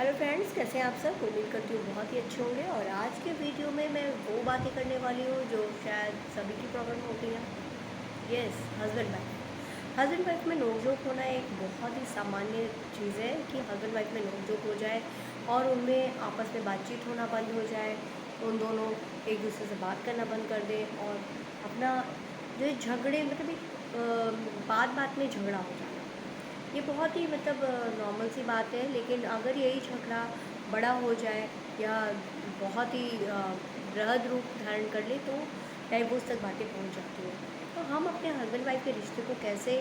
Hello friends, कैसे हैं आप सब। उम्मीद करती हूँ बहुत ही अच्छे होंगे। और आज के वीडियो में मैं वो बातें करने वाली हूँ जो शायद सभी की प्रॉब्लम होती है। यस, हस्बैंड वाइफ में नोक-झोंक होना एक बहुत ही सामान्य चीज़ है कि हस्बैंड वाइफ में नोक-झोंक हो जाए और उनमें आपस में बातचीत होना बंद हो जाए। उन दोनों एक दूसरे से बात करना बंद कर दें और अपना जो है झगड़े मतलब बात-बात में झगड़ा हो जाना। ये बहुत ही नॉर्मल सी बात है, लेकिन अगर यही झगड़ा बड़ा हो जाए या बहुत ही बृहद रूप धारण कर ले तो डाइवोर्स तक बातें पहुंच जाती हैं। तो हम अपने हस्बैंड वाइफ के रिश्ते को कैसे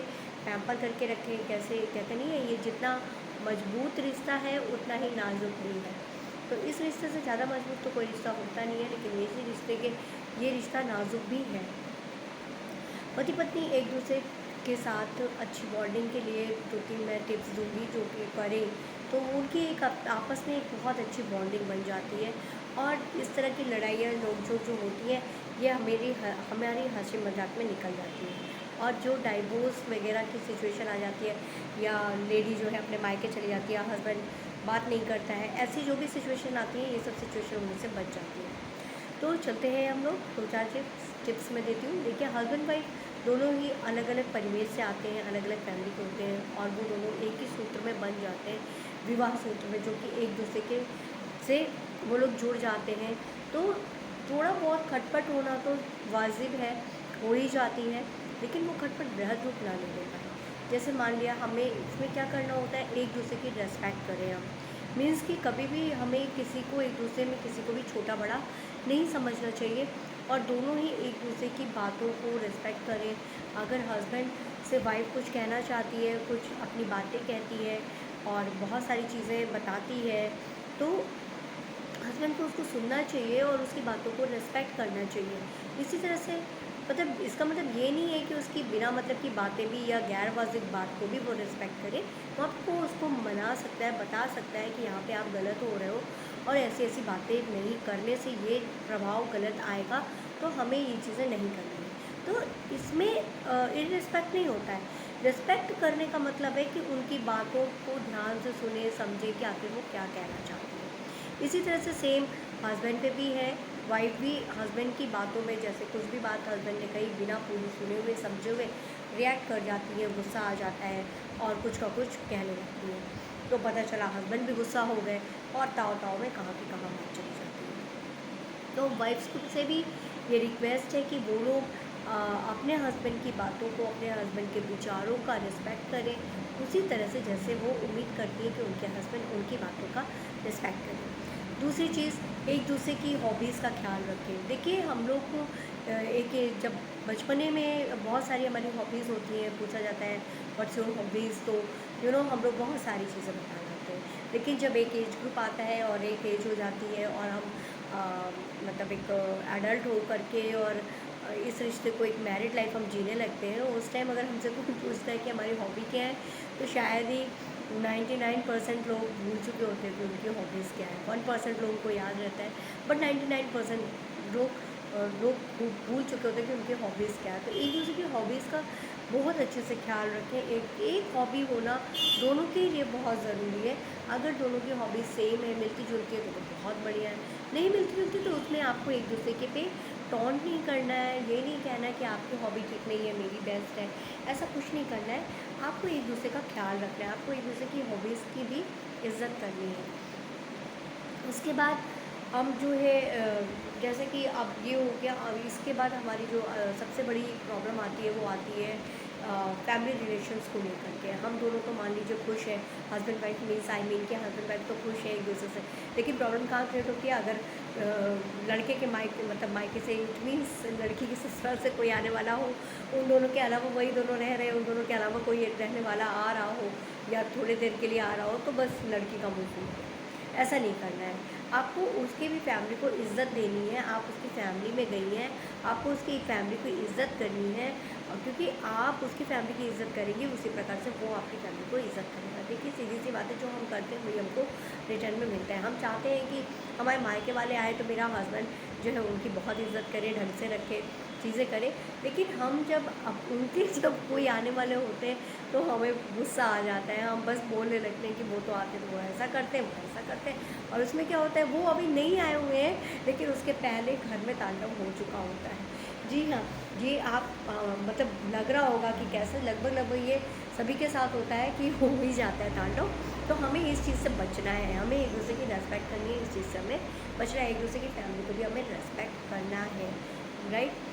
पैम्पर करके रखें, कैसे कहते नहीं है, ये जितना मजबूत रिश्ता है उतना ही नाजुक भी है। तो इस रिश्ते से ज़्यादा मजबूत तो कोई रिश्ता होता नहीं है, लेकिन ये रिश्ता नाजुक भी है। पति पत्नी एक दूसरे के साथ अच्छी बॉन्डिंग के लिए 2-3 मैं टिप्स दूंगी जो कि करें तो उनकी एक आपस में एक बहुत अच्छी बॉन्डिंग बन जाती है। और इस तरह की लड़ाइयाँ नोक-झोंक जो होती है ये हमारी हंसी मजाक में निकल जाती है। और जो डाइवोर्स वगैरह की सिचुएशन आ जाती है या लेडी जो है अपने मायके चली जाती है, हस्बैंड बात नहीं करता है, ऐसी जो भी सिचुएशन आती है ये सब सिचुएशन होने से बच जाती है। तो चलते हैं हम लोग 2-4 टिप्स मैं देती हूँ। देखिए, हस्बैंड वाइफ दोनों ही अलग अलग परिवेश से आते हैं, अलग अलग फैमिली के होते हैं और वो दोनों एक ही सूत्र में बन जाते हैं, विवाह सूत्र में, जो कि एक दूसरे के से वो लोग जुड़ जाते हैं। तो थोड़ा बहुत खटपट होना तो वाजिब है, हो ही जाती है, लेकिन वो खटपट बृहद रूप ना ले लेता है। जैसे मान लिया हमें इसमें क्या करना होता है, एक दूसरे की रेस्पेक्ट करें हम। मीन्स कि कभी भी हमें किसी को एक दूसरे में किसी को भी छोटा बड़ा नहीं समझना चाहिए और दोनों ही एक दूसरे की बातों को रिस्पेक्ट करें। अगर हस्बैंड से वाइफ कुछ कहना चाहती है, कुछ अपनी बातें कहती है और बहुत सारी चीज़ें बताती है, तो हस्बैंड को उसको सुनना चाहिए और उसकी बातों को रिस्पेक्ट करना चाहिए। इसी तरह से इसका मतलब ये नहीं है कि उसकी बिना मतलब की बातें भी या गैर वाजिब बात को भी वो रिस्पेक्ट करे। वो आपको उसको मना सकता है, बता सकता है कि यहाँ पे आप गलत हो रहे हो और ऐसी-ऐसी बातें नहीं करने से ये प्रभाव गलत आएगा, तो हमें ये चीज़ें नहीं करनी है। तो इसमें इर्रिस्पेक्ट नहीं होता है। रिस्पेक्ट करने का मतलब है कि उनकी बातों को ध्यान से सुने, समझे कि आखिर वो क्या कहना चाहती है। इसी तरह से सेम हस्बैंड पे भी है। वाइफ भी हस्बैंड की बातों में, जैसे कुछ भी बात हस्बैंड ने कही, बिना पूरी सुने हुए समझे हुए रिएक्ट कर जाती है, गुस्सा आ जाता है और कुछ का कुछ कहने लगती है। तो पता चला हस्बैंड भी गुस्सा हो गए और ताव-ताव में कहाँ की कहाँ बात चली जाती है। तो वाइफ्स से भी ये रिक्वेस्ट है कि वो लोग अपने हस्बैंड की बातों को, अपने हस्बैंड के विचारों का रिस्पेक्ट करें, उसी तरह से जैसे वो उम्मीद करती है कि उनके हस्बैंड उनकी बातों का रिस्पेक्ट करें। दूसरी चीज़, एक दूसरे की हॉबीज़ का ख्याल रखें। देखिए, हम लोग को जब बचपने में बहुत सारी हमारी हॉबीज़ होती हैं, पूछा जाता है व्हाट्स योर हॉबीज़, तो हम लोग बहुत सारी चीज़ें बता जाते हैं। लेकिन जब एक एज ग्रुप आता है और एक एज हो जाती है और हम एक एडल्ट हो करके और इस रिश्ते को, एक मैरिड लाइफ हम जीने लगते हैं, उस टाइम अगर हमसे कोई पूछता है कि हमारी हॉबी क्या है, तो शायद ही 99% लोग भूल चुके होते हैं कि उनकी हॉबीज़ क्या है। 1% लोगों को याद रहता है, बट 99% लोग भूल चुके होते हैं कि उनकी हॉबीज़ क्या है। तो एक दूसरे की हॉबीज़ का बहुत अच्छे से ख्याल रखें। एक एक हॉबी होना दोनों के लिए बहुत ज़रूरी है। अगर दोनों की हॉबीज़ सेम है, मिलती जुलती है, तो बहुत बढ़िया है। नहीं मिलती जुलती तो उसमें आपको एक दूसरे के पे टॉन्ट नहीं करना है, ये नहीं कहना है कि आपकी हॉबी ठीक नहीं है, मेरी बेस्ट है, ऐसा कुछ नहीं करना है। आपको एक दूसरे का ख्याल रखना है, आपको एक दूसरे की हॉबीज़ की भी इज़्ज़त करनी है। उसके बाद हम जो है जैसे कि अब ये हो गया, अब इसके बाद हमारी जो सबसे बड़ी प्रॉब्लम आती है वो आती है फैमिली रिलेशंस को लेकर के। हम दोनों तो मान लीजिए खुश हैं, husband wife means I mean कि हस्बैंड वाइफ तो खुश है एक दूसरे से, लेकिन प्रॉब्लम कहाँ क्रिएट होती है अगर लड़के के मायके से, इट मीन्स लड़की के ससुराल से कोई आने वाला हो, उन दोनों के अलावा वही दोनों रह रहे हैं, उन दोनों के अलावा कोई रहने वाला आ रहा हो या थोड़ी देर के लिए आ रहा हो, तो बस लड़की का मुँह फूट गया। ऐसा नहीं करना है। आपको उसकी भी फैमिली को इज़्ज़त देनी है। आप उसकी फैमिली में गई हैं, आपको उसकी फैमिली को इज़्ज़त करनी है, और क्योंकि आप उसकी फैमिली की इज़्ज़त करेंगे, उसी प्रकार से वो आपकी फैमिली को इज़्ज़त करेगा। देखिए, सीधी-सी बात है, जो हम करते हैं वही हमको रिटर्न में मिलता है। हम चाहते हैं कि हमारे मायके वाले आए तो मेरा हस्बैंड जो है उनकी बहुत इज़्ज़त करे, ढंग से रखे, चीज़ें करें। लेकिन हम जब अब उनके जब कोई आने वाले होते हैं तो हमें गुस्सा आ जाता है, हम बस बोलने लगते हैं कि वो तो आते तो वो ऐसा करते हैं, वो ऐसा करते हैं। और उसमें क्या होता है, वो अभी नहीं आए हुए हैं लेकिन उसके पहले घर में तांडव हो चुका होता है। जी हाँ, ये आप मतलब लग रहा होगा कि कैसे, लगभग लगभग ये सभी के साथ होता है कि हो ही जाता है तांडव। तो हमें इस चीज़ से बचना है, हमें एक दूसरे की रेस्पेक्ट करनी है, इस चीज़ से हमें बचना है, एक दूसरे की फैमिली को भी हमें रेस्पेक्ट करना है, राइट।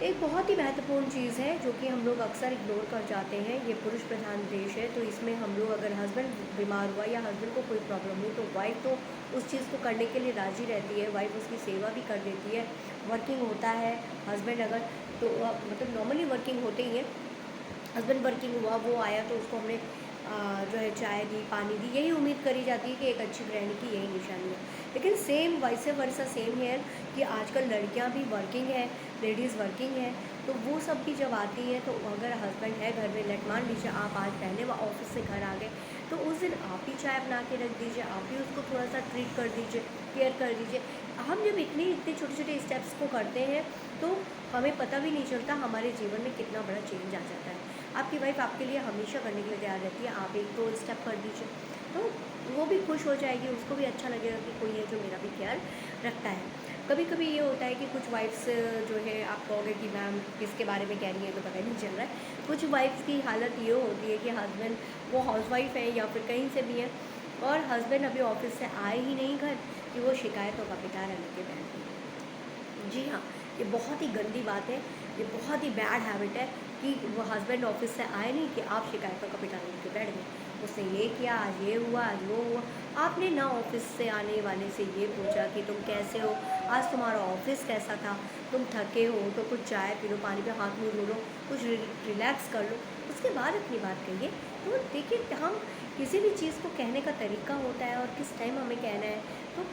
एक बहुत ही महत्वपूर्ण चीज़ है जो कि हम लोग अक्सर इग्नोर कर जाते हैं। ये पुरुष प्रधान देश है, तो इसमें हम लोग, अगर हस्बैंड बीमार हुआ या हस्बैंड को कोई प्रॉब्लम हुई तो वाइफ तो उस चीज़ को करने के लिए राज़ी रहती है, वाइफ उसकी सेवा भी कर देती है। वर्किंग होता है हस्बैंड अगर, तो मतलब नॉर्मली वर्किंग होते ही हैं। हस्बैंड वर्किंग हुआ, वो आया तो उसको हमने जो है चाय दी, पानी दी, यही उम्मीद करी जाती है कि एक अच्छी गृहिणी की यही निशानी है। लेकिन सेम वैसे वर्षा सेम है कि आजकल लड़कियां भी वर्किंग है, लेडीज़ वर्किंग है, तो वो सब भी जब आती है तो अगर हस्बैंड है घर में, लेट मान लीजिए आप आज पहले वो ऑफिस से घर आ गए, तो उस दिन आप ही चाय बना के रख दीजिए, आप ही उसको थोड़ा सा ट्रीट कर दीजिए, केयर कर दीजिए। हम जब इतने इतने छोटे छोटे स्टेप्स को करते हैं तो हमें पता भी नहीं चलता हमारे जीवन में कितना बड़ा चेंज आ जाता है। आपकी वाइफ आपके लिए हमेशा करने के लिए तैयार रहती है, आप एक दो स्टेप कर दीजिए तो वो भी खुश हो जाएगी, उसको भी अच्छा लगेगा कि कोई है जो मेरा भी ख्याल रखता है। कभी कभी ये होता है कि कुछ वाइफ्स जो है, आप कहोगे कि मैम किसके बारे में कह रही है तो पता नहीं चल रहा है। कुछ वाइफ्स की हालत ये होती है कि हस्बैंड वो हाउसवाइफ है या फिर कहीं से भी है और हस्बैंड अभी ऑफिस से आए ही नहीं घर कि वो शिकायतों का पिटारा लेके बैठ गई। जी हाँ, ये बहुत ही गंदी बात है, ये बहुत ही बैड हैबिट है कि वो हस्बैंड ऑफिस से आए नहीं कि आप शिकायतों का पिटारा लेके बैठ गए। उसने ये किया, आज ये हुआ, आज वो हुआ। आपने ना ऑफिस से आने वाले से ये पूछा कि तुम कैसे हो, आज तुम्हारा ऑफिस कैसा था, तुम थके हो तो कुछ चाय पी लो, पानी पे हाथ मुँह धो लो, कुछ रिलैक्स कर लो, उसके बाद अपनी बात कहिए। तो देखिए, हम किसी भी चीज़ को कहने का तरीका होता है और किस टाइम हमें कहना है, तो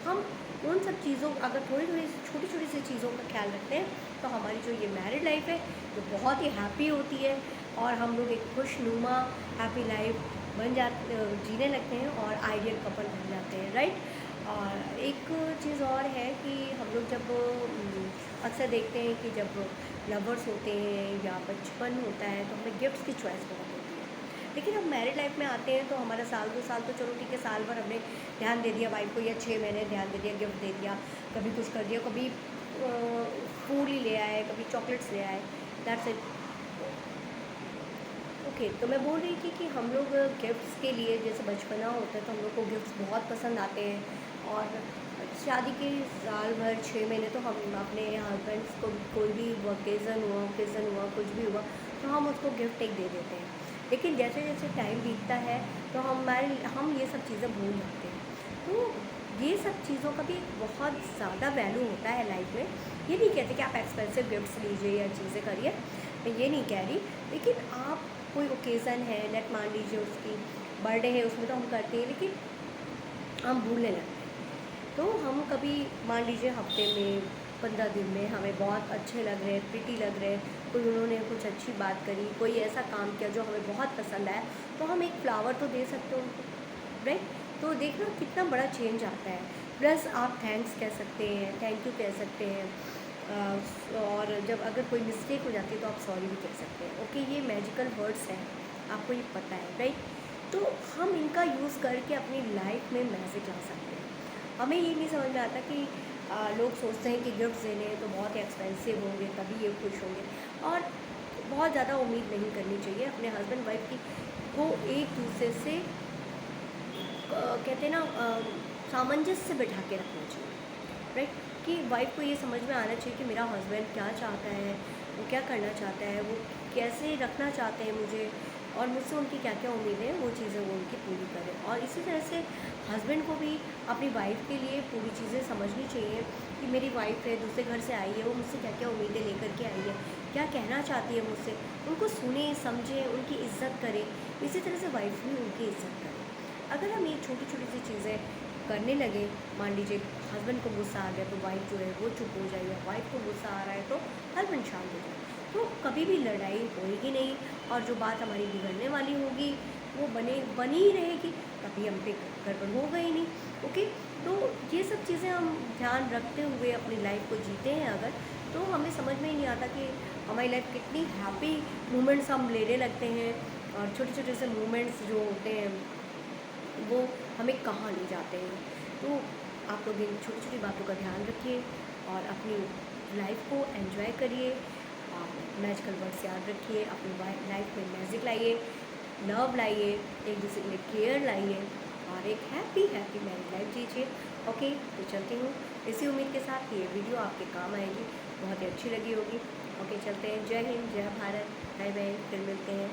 हम उन सब चीज़ों, अगर थोड़ी थोड़ी छोटी छोटी सी चीज़ों का ख्याल रखते हैं तो हमारी जो ये मैरिड लाइफ है वो बहुत ही हैप्पी होती है और हम लोग एक खुशनुमा हैप्पी लाइफ जीने लगते हैं और आइडियल कपल बन जाते हैं, राइट। और एक चीज़ और है कि हम लोग जब अक्सर देखते हैं कि जब लवर्स होते हैं या बचपन होता है तो हमें गिफ्ट्स की चॉइस बहुत होती है। लेकिन हम मैरिड लाइफ में आते हैं तो हमारा साल 2 साल तो चलो ठीक है, साल भर हमने ध्यान दे दिया वाइफ को, या 6 महीने ध्यान दे दिया, गिफ्ट दे दिया, कभी कुछ कर दिया, कभी फूल ही ले आए, कभी चॉकलेट्स ले आए, दैट्स इट। ओके, तो मैं बोल रही थी कि हम लोग गिफ्ट्स के लिए, जैसे बचपना होता है तो हम लोग को गिफ्ट्स बहुत पसंद आते हैं और शादी के साल भर 6 महीने तो हम अपने हस्बैंड्स को कोई भी ओकेज़न हुआ, कुछ भी हुआ तो हम उसको गिफ्ट एक दे देते हैं। लेकिन जैसे जैसे टाइम बीतता है तो हम ये सब चीज़ें भूल जाते हैं। तो ये सब चीज़ों का भी बहुत ज़्यादा वैल्यू होता है लाइफ में। ये नहीं कहते कि आप एक्सपेंसिव गिफ्ट्स लीजिए या चीज़ें करिए, मैं ये नहीं कह रही, लेकिन आप कोई ओकेज़न है, लेट मान लीजिए उसकी बर्थडे है, उसमें तो हम करते हैं लेकिन हम भूलने लगते हैं। तो हम कभी मान लीजिए हफ्ते में, 15 दिन में हमें बहुत अच्छे लग रहे हैं, प्रिटी लग रहे हैं, कोई उन्होंने कुछ अच्छी बात करी, कोई ऐसा काम किया जो हमें बहुत पसंद आया, तो हम एक फ्लावर तो दे सकते हो उनको, राइट। तो देखना कितना बड़ा चेंज आता है। प्लस आप थैंक्स कह सकते हैं, थैंक यू कह सकते हैं, और जब अगर कोई मिस्टेक हो जाती है तो आप सॉरी भी कह सकते हैं। ओके, ये मैजिकल वर्ड्स हैं, आपको ये पता है, राइट। तो हम इनका यूज़ करके अपनी लाइफ में मैसेज ला सकते हैं। हमें ये नहीं समझ में आता कि लोग सोचते हैं कि गिफ्ट्स देने हैं तो बहुत ही एक्सपेंसिव होंगे तभी ये खुश होंगे, और बहुत ज़्यादा उम्मीद नहीं करनी चाहिए अपने हस्बैंड वाइफ की को एक दूसरे से कहते हैं ना, सामंजस्य बिठा के रखना चाहिए, राइट। कि वाइफ को ये समझ में आना चाहिए कि मेरा हस्बैंड क्या चाहता है, वो क्या करना चाहता है, वो कैसे रखना चाहते हैं मुझे, और मुझसे उनकी क्या क्या उम्मीदें हैं, वो चीज़ें वो उनकी पूरी करें। और इसी तरह से हस्बैंड को भी अपनी वाइफ के लिए पूरी चीज़ें समझनी चाहिए कि मेरी वाइफ है, दूसरे घर से आई है, वो मुझसे क्या क्या उम्मीदें लेकर के आई है, क्या कहना चाहती है मुझसे, उनको सुने, समझें, उनकी इज़्ज़त करें। इसी तरह से वाइफ भी उनकी इज़्ज़त करे। अगर हम ये छोटी छोटी सी चीज़ें करने लगे, मान लीजिए हस्बैंड को गुस्सा आ गया तो वाइफ जो है वो चुप हो जाए, या वाइफ को गुस्सा आ रहा है तो हस्बैंड शांत हो जाए, तो कभी भी लड़ाई होएगी नहीं, और जो बात हमारी बिगड़ने वाली होगी वो बनी ही रहेगी, कभी हम पे गड़बड़ होगा ही नहीं। ओके, तो ये सब चीज़ें हम ध्यान रखते हुए अपनी लाइफ को जीते हैं अगर, तो हमें समझ में ही नहीं आता कि हमारी लाइफ कितनी हैप्पी मोमेंट्स हम लेने लगते हैं, और छोटे छोटे से मोमेंट्स जो होते हैं वो हमें कहाँ ले जाते हैं। तो आप लोग इन छोटी छोटी बातों का ध्यान रखिए और अपनी लाइफ को एंजॉय करिए। और मैजिकल वर्ड्स याद रखिए, अपनी लाइफ में मैजिक लाइए, लव लाइए, एक दूसरे के लिए केयर लाइए, और एक हैप्पी हैप्पी मैरिड लाइफ जीजिए। ओके, तो चलती हूँ इसी उम्मीद के साथ कि ये वीडियो आपके काम आएगी, बहुत ही अच्छी लगी होगी। ओके, चलते हैं। जय हिंद, जय भारत, बाय बाय, फिर मिलते हैं।